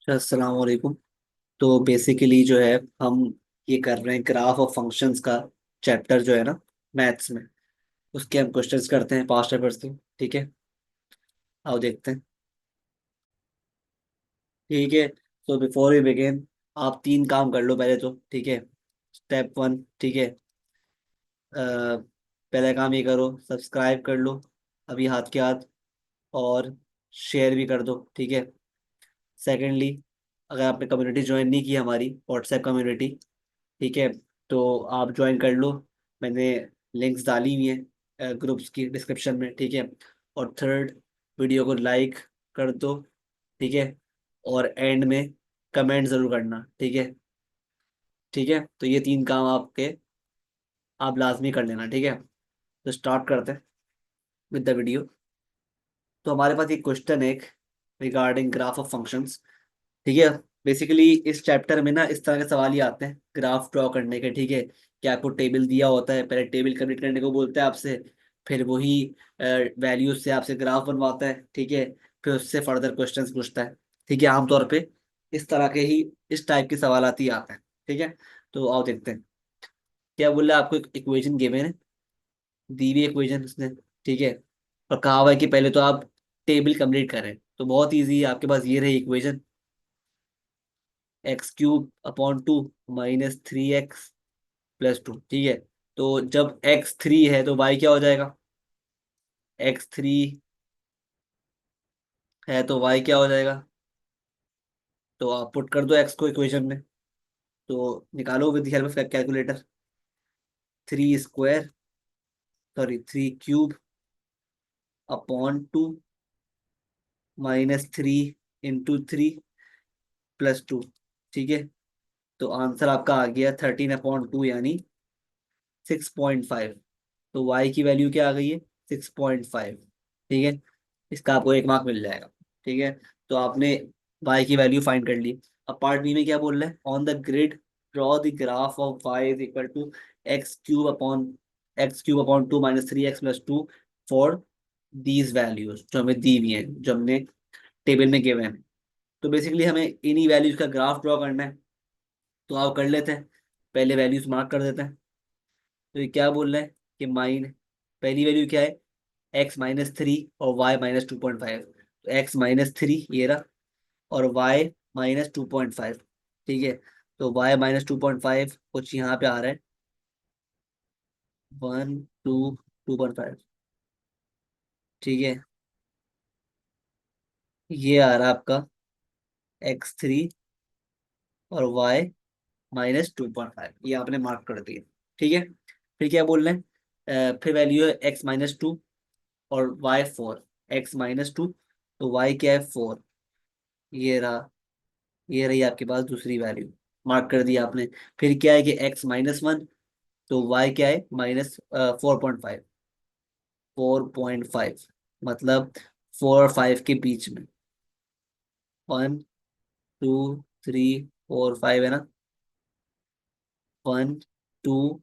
अस्सलाम वालेकुम। तो बेसिकली जो है हम ये कर रहे हैं ग्राफ ऑफ फंक्शंस का चैप्टर जो है ना मैथ्स में, उसके हम क्वेश्चंस करते हैं पास्ट पेपर्स के। ठीक है, आओ देखते हैं। ठीक है, तो बिफोर वी बिगिन आप तीन काम कर लो पहले तो। ठीक है, स्टेप वन। ठीक है, पहला काम ये करो, सब्सक्राइब कर लो अभी हाथ के हाथ, और शेयर भी कर दो। ठीक है। सेकेंडली, अगर आपने कम्युनिटी ज्वाइन नहीं की हमारी व्हाट्सएप कम्युनिटी, ठीक है, तो आप ज्वाइन कर लो। मैंने लिंक्स डाली हुई हैं ग्रुप्स की डिस्क्रिप्शन में। ठीक है। और थर्ड, वीडियो को लाइक कर दो। ठीक है। और एंड में कमेंट जरूर करना। ठीक है। ठीक है, तो ये तीन काम आपके आप लाजमी कर लेना। ठीक है, तो स्टार्ट करते हैं विद द वीडियो। तो हमारे पास एक क्वेश्चन है, एक रिगार्डिंग ग्राफ ऑफ फंक्शंस। ठीक है। बेसिकली इस चैप्टर में ना इस तरह के सवाल ही आते हैं ग्राफ ड्रॉ करने के। ठीक है, कि आपको टेबल दिया होता है, पहले टेबल कंप्लीट करने को बोलते हैं आपसे, फिर वही वैल्यूज से आपसे ग्राफ बनवाता है। ठीक है, फिर उससे फर्दर क्वेश्चंस पूछता है। ठीक है, आमतौर पे इस तरह के ही इस टाइप के सवाल ही आते हैं। ठीक है, तो आओ देखते हैं। क्या बोल रहा है, आपको एक इक्वेशन गिवन है, दी हुई इक्वेशन उसने। ठीक है, और कहा हुआ है कि पहले तो आप टेबल कंप्लीट करें। तो बहुत ईजी है, आपके पास ये रही इक्वेशन, x³ अपॉन 2 -3x+2। ठीक है, तो जब x3 है तो y क्या हो जाएगा, x3 है तो y क्या हो जाएगा। तो आप पुट कर दो x को इक्वेशन में, तो निकालो with help of calculator. 3 square, sorry 3³ upon 2 -3 × 3 + 2। ठीक है, तो आंसर आपका आ गया 13/2 यानी 6.5। तो y की वैल्यू क्या आ गई है, 6.5। ठीक है, इसका आपको 1 मार्क मिल जाएगा। ठीक है, तो आपने y की वैल्यू फाइंड कर ली। अब पार्ट बी में क्या बोल रहे हैं, on the grid draw the graph of y is equal to x³ upon 2 -3x+2 for these values, जो हमें दी हुई हैं, जो हमने टेबल में गिवन है। तो बेसिकली हमें इन्हीं वैल्यूज का ग्राफ ड्रॉ करना है। तो आप कर लेते हैं, पहले वैल्यूज मार्क कर देते हैं। तो ये क्या बोल रहे हैं कि माइन, पहली वैल्यू क्या है, x-3 और y -2.5। तो x-3 ये रहा, और y -2.5। ठीक है, तो y -2.5 कुछ यहाँ पे आ रहा है, 1 2 2.5। ठीक है, ये आ रहा है आपका x3 और y -2.5, ये आपने मार्क कर दिया। ठीक है, फिर क्या बोल रहे हैं, फिर वैल्यू है x-2 और y4। x-2, तो y क्या है, 4। ये रहा, ये रही आपके पास दूसरी वैल्यू, मार्क कर दिया आपने। फिर क्या है कि x-1, तो y क्या है, -4.5। 4.5 मतलब 4 और 5 के बीच में, 1 2 3 4 5 है ना, 1 2,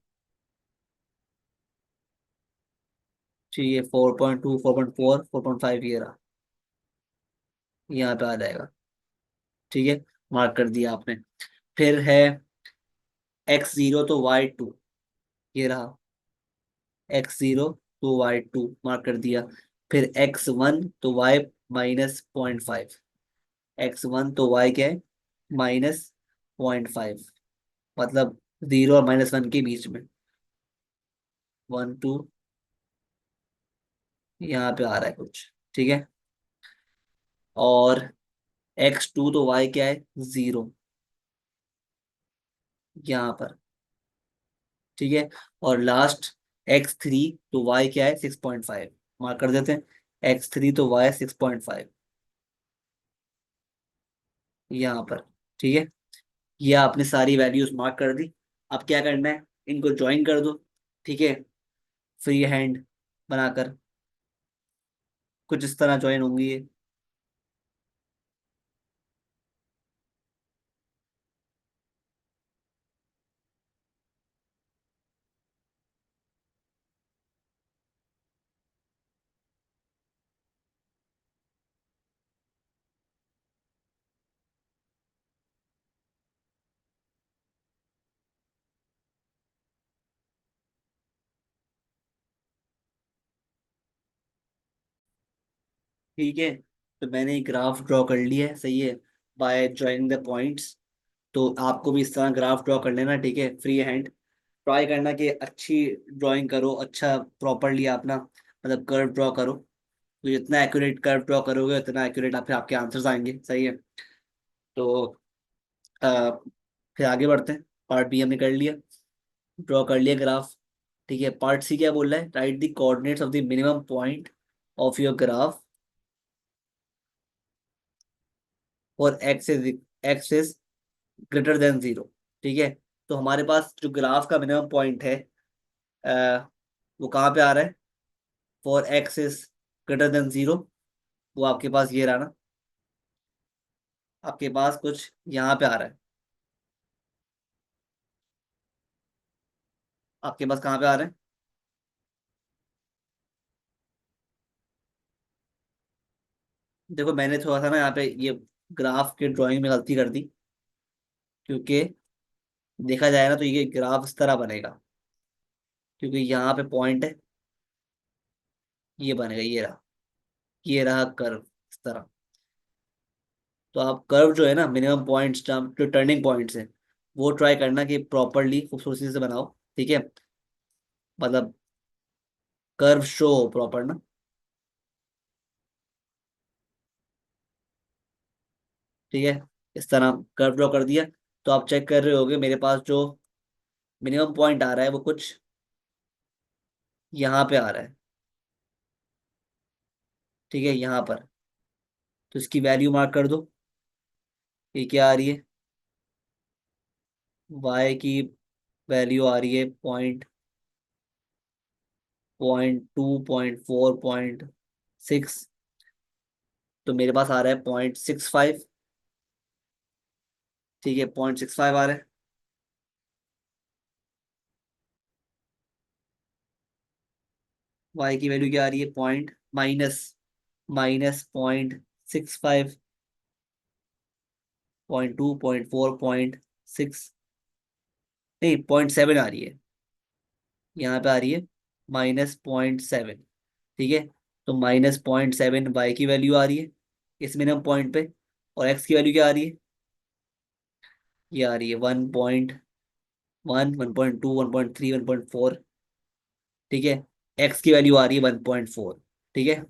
चाहिए 4.2 4.4 4.5, ये रहा, यहाँ पे आ जाएगा। ठीक है, मार्क कर दिया आपने। फिर है x0 तो y2, ये रहा, x0 तो y2 मार्क कर दिया। फिर x1 तो y -0.5, x1 तो y क्या है, -0.5, मतलब 0 और -1 के बीच में, 1 2, यहाँ पे आ रहा है कुछ। ठीक है, और x2 तो y क्या है, 0, यहाँ पर। ठीक है, और लास्ट x3 तो y क्या है, 6.5, मार्क कर देते हैं, x3 तो y 6.5, यहाँ पर। ठीक है, ये आपने सारी वैल्यूज मार्क कर दी। अब क्या करना है, इनको ज्वाइन कर दो। ठीक है, फ्री हैंड बनाकर कुछ इस तरह ज्वाइन होंगी ये। ठीक है, तो मैंने एक ग्राफ ड्रॉ कर लिया है, सही है, बाय ज्वाइनिंग द पॉइंट्स। तो आपको भी इस तरह ग्राफ ड्रॉ कर लेना, ठीक है, फ्री हैंड। ट्राई करना कि अच्छी ड्राइंग करो, अच्छा प्रॉपरली अपना मतलब कर्व ड्रॉ करो। तो जितना एक्यूरेट कर्व ड्रॉ करोगे उतना एक्यूरेट आप फिर आपके आंसर्स आएंगे, सही है। तो अ, फिर आगे बढ़ते हैं। पार्ट बी हमने कर लिया, ड्रॉ कर लिया ग्राफ। ठीक है, पार्ट सी क्या बोल रहा है, write the coordinates of the minimum point of your graph और x is greater than zero. ठीक है, तो हमारे पास जो ग्राफ का मिनिमम पॉइंट है अ, वो कहाँ पे आ रहा है, for x is greater than zero. वो आपके पास ये रहा ना, आपके पास कुछ यहाँ पे आ रहा है। आपके पास कहाँ पे आ रहा है, देखो मैंने थोड़ा सा ना यहाँ पे ये ग्राफ के ड्राइंग में गलती कर दी, क्योंकि देखा जाए ना तो ये ग्राफ इस तरह बनेगा, क्योंकि यहाँ पे पॉइंट है, ये बनेगा, ये रहा कर्व इस तरह। तो आप कर्व जो है ना, मिनिमम पॉइंट्स जो टर्निंग पॉइंट्स है, वो ट्राई करना कि प्रॉपरली खूबसूरती से बनाओ। ठीक है, मतलब कर्व शो हो प्रॉपर ना। ठीक है, इस तरह कर्व ड्रॉ कर दिया। तो आप चेक कर रहे होगे मेरे पास जो मिनिमम पॉइंट आ रहा है वो कुछ यहाँ पे आ रहा है। ठीक है, यहाँ पर। तो इसकी वैल्यू मार्क कर दो, ये क्या आ रही है, वाई की वैल्यू आ रही है पॉइंट 2, पॉइंट 4, पॉइंट 6। तो मेरे पास आ रहा है 0.65। ठीक है, 0.65 आ रहा है। वाई की वैल्यू क्या आ रही है, point minus minus 0.65, point 2, point 4, point 6, नहीं 0.7 आ रही है, यहाँ पे आ रही है -0.7। ठीक है, तो -0.7 वाई की वैल्यू आ रही है इस मिनिमम पॉइंट पे। और एक्स की वैल्यू क्या आ रही है, ये आ रही है 1.1, 1.2, 1.3, 1.4। ठीक है, एक्स की वैल्यू आ रही है 1.4। ठीक है,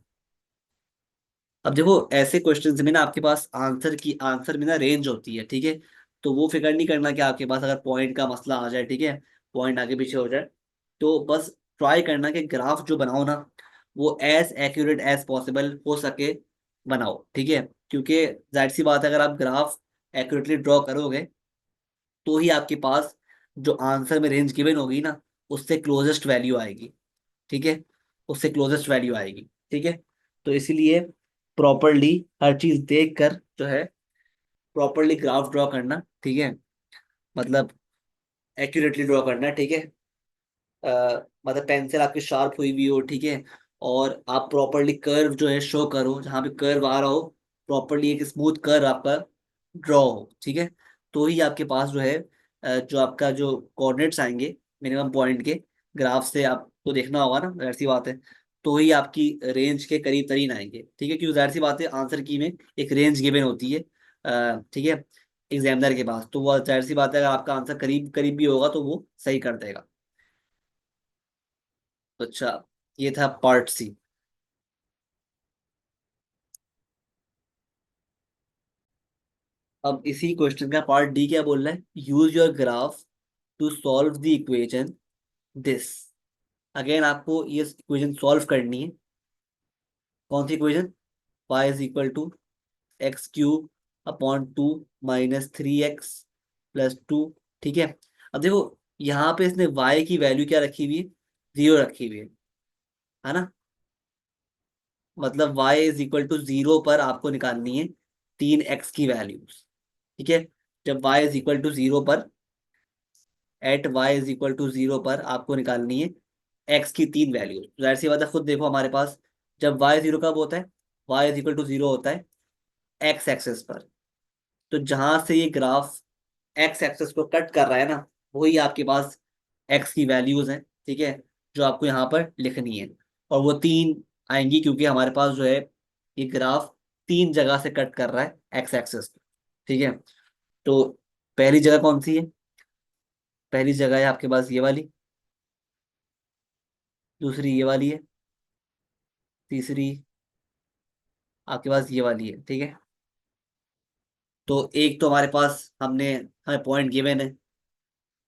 अब देखो ऐसे क्वेश्चंस में ना आपके पास आंसर में ना रेंज होती है। ठीक है, तो वो फिक्र नहीं करना कि आपके पास अगर पॉइंट का मसला आ जाए, ठीक है, पॉइंट आगे पीछे हो जाए, तो बस ट्राई करना कि ग्राफ जो बनाओ ना वो एज एक्यूरेट एज पॉसिबल हो सके बनाओ। ठीक है, क्योंकि जाहिर सी बात है अगर आप ग्राफ एक्यूरेटली ड्रॉ करोगे तो ही आपके पास जो आंसर में रेंज गिवन होगी ना उससे क्लोजेस्ट वैल्यू आएगी। ठीक है, उससे क्लोजेस्ट वैल्यू आएगी। ठीक है, तो इसीलिए प्रॉपरली हर चीज देख कर जो है प्रॉपरली ग्राफ ड्रॉ करना। ठीक है, मतलब एक्यूरेटली ड्रॉ करना। ठीक है, मतलब पेंसिल आपकी शार्प हुई हुई हो। ठीक है, और आप प्रॉपरली कर्व जो है शो करो, जहाँ पे कर्व आ रहा हो प्रॉपरली एक स्मूथ कर्व आपका ड्रॉ हो। ठीक है, तो ही आपके पास जो है जो आपका जो कोऑर्डिनेट्स आएंगे मिनिमम पॉइंट के ग्राफ से आपको देखना होगा ना, जाहिर सी बात है, तो ही आपकी रेंज के करीब तरीन आएंगे। ठीक है, क्योंकि जाहिर सी बात है आंसर की में एक रेंज गिवन होती है ठीक है, एग्जामिनर के पास, तो वो जाहिर सी बात है अगर आपका आंसर करीब करीब भी होगा तो वो सही कर देगा। तो अच्छा, ये था पार्ट सी। अब इसी क्वेश्चन का पार्ट डी क्या बोल रहा है, use your graph to solve the equation this. Again आपको ये इक्वेशन सॉल्व करनी है। कौन सी equation, y is equal to x³ upon 2 -3x+2। ठीक है, अब देखो यहाँ पे इसने y की वैल्यू क्या रखी हुई है, 0 रखी हुई है ना। मतलब y इज इक्वल टू 0 पर आपको निकालनी है 3x की वैल्यूज। ठीक है, जब y इज इक्वल टू 0 पर, at Y is equal to 0 पर आपको निकालनी है x की 3 वैल्यूज। जाहिर सी बात है, खुद देखो हमारे पास जब y 0 कब होता है, y इज इक्वल टू 0 होता है x एक्सेस पर। तो जहां से ये ग्राफ x एक्सेस को कट कर रहा है ना, वही आपके पास x की वैल्यूज हैं। ठीक है, जो आपको यहाँ पर लिखनी है, और वो 3 आएंगी क्योंकि हमारे पास जो है ये ग्राफ तीन जगह से कट कर रहा है एक्स एक्सिस। ठीक है, तो पहली जगह कौन सी है? पहली जगह है आपके पास ये वाली, दूसरी ये वाली है, तीसरी आपके पास ये वाली है। ठीक है, तो एक तो हमारे पास हमें पॉइंट गिवन है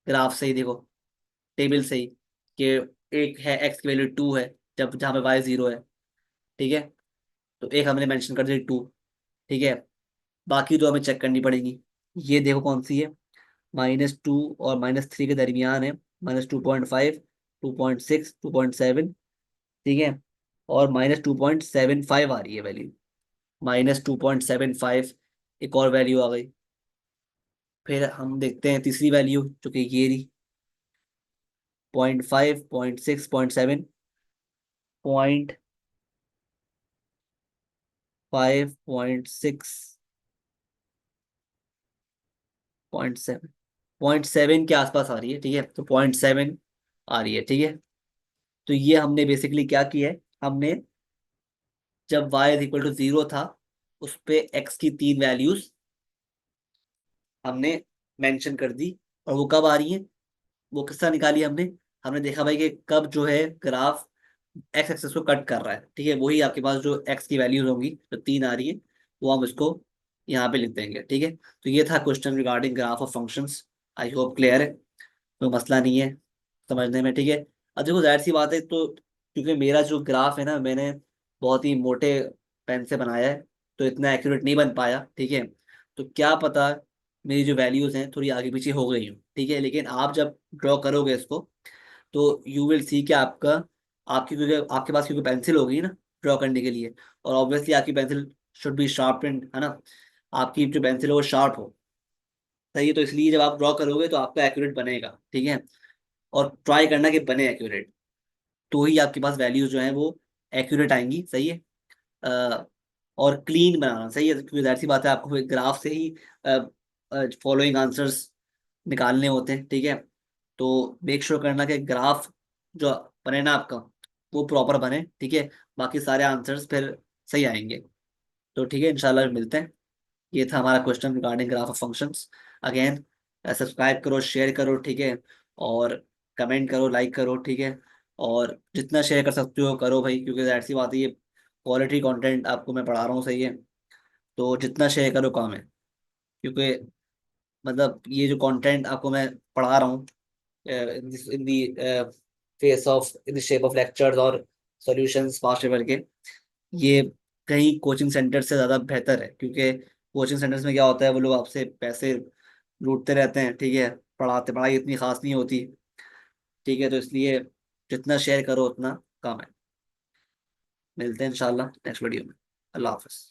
ग्राफ से ही, देखो टेबल से ही, कि एक है एक्स की वैल्यू 2 है जब जहाँ पे वाई 0 है। ठीक है, तो एक हमने मेंशन कर दी 2। ठीक है, बाकी दो हमें चेक करनी पड़ेगी। ये देखो कौन सी है, -2 और -3 के दरमियान है, -2.5, 2.6, 2.7। ठीक है, और -2.75 आ रही है वैल्यू, -2.75 एक और वैल्यू आ गई। फिर हम देखते हैं तीसरी वैल्यू जो कि ये रही, 0.5, 0.6, 0.7, 0.5, 0.6, 0.7, 0.7 के आसपास आ रही है। ठीक है, तो 0.7 आ रही है। ठीक है, तो ये हमने बेसिकली क्या किया है, हमने जब y = 0 था उस पे x की तीन वैल्यूज हमने मेंशन कर दी। और वो कब आ रही है, वो किस्सा निकाली हमने। हमने देखा भाई कि कब जो है ग्राफ एक्स एक्सेस को कट कर रहा है। ठीक है, वही आपके पास जो एक्स की वैल्यूज होंगी जो तीन आ रही है, वो हम इसको यहाँ पे लिख देंगे। ठीक है, तो ये था question regarding graph of functions. I hope clear है, कोई मसला नहीं है समझने में। ठीक है, अब देखो जाहिर सी बात है, तो क्योंकि मेरा जो ग्राफ है ना, मैंने बहुत ही मोटे पेन से बनाया है, तो इतना एक्यूरेट नहीं बन पाया। ठीक है, तो क्या पता मेरी जो वैल्यूज हैं थोड़ी आगे पीछे हो गई हूँ। ठीक है, लेकिन आप जब ड्रॉ करोगे इसको, तो यू विल सी कि क्योंकि आपके पास क्योंकि पेंसिल होगी ना ड्रॉ करने के लिए, और ऑब्वियसली आपकी पेंसिल शुड बी शार्प, है ना, आपकी जो पेंसिल है वो शार्प हो। सही है, तो इसलिए जब आप ड्रॉ करोगे तो आपका एक्यूरेट बनेगा। ठीक है, और ट्राई करना कि बने एक्यूरेट, तो ही आपके पास वैल्यूज जो हैं वो एक्यूरेट आएंगी। सही है, अ, और क्लीन बनाना। सही है, क्योंकि जाहिर सी बात है आपको एक ग्राफ से ही फॉलोइंग आंसर्स निकालने होते हैं। ठीक है, तो मेक श्योर करना कि ग्राफ जो बने ना आपका, वो प्रॉपर बने। ठीक है, बाकी सारे आंसर्स फिर सही आएंगे। तो ठीक है, इंशाल्लाह मिलते हैं। ये था हमारा question regarding graph of functions. Again subscribe करो, शेयर करो। ठीक है, और कमेंट करो, लाइक करो। ठीक है, और जितना शेयर कर सकते हो करो भाई, क्योंकि जाहिर सी बात है ये क्वालिटी कंटेंट आपको मैं पढ़ा रहा हूँ। सही है, तो जितना शेयर करो कम है, क्योंकि मतलब ये जो कंटेंट आपको मैं पढ़ा रहा हूँ in the face of in the shape of lectures और सॉल्यूशंस पास्ट पेपर के, ये कहीं कोचिंग सेंटर से ज़्यादा बेहतर है। क्योंकि कोचिंग सेंटर्स में क्या होता है, वो लोग आपसे पैसे लूटते रहते हैं। ठीक है, पढ़ाई इतनी खास नहीं होती। ठीक है, तो इसलिए जितना शेयर करो उतना कम है। मिलते हैं इंशाल्लाह नेक्स्ट वीडियो में। अल्लाह हाफिज़।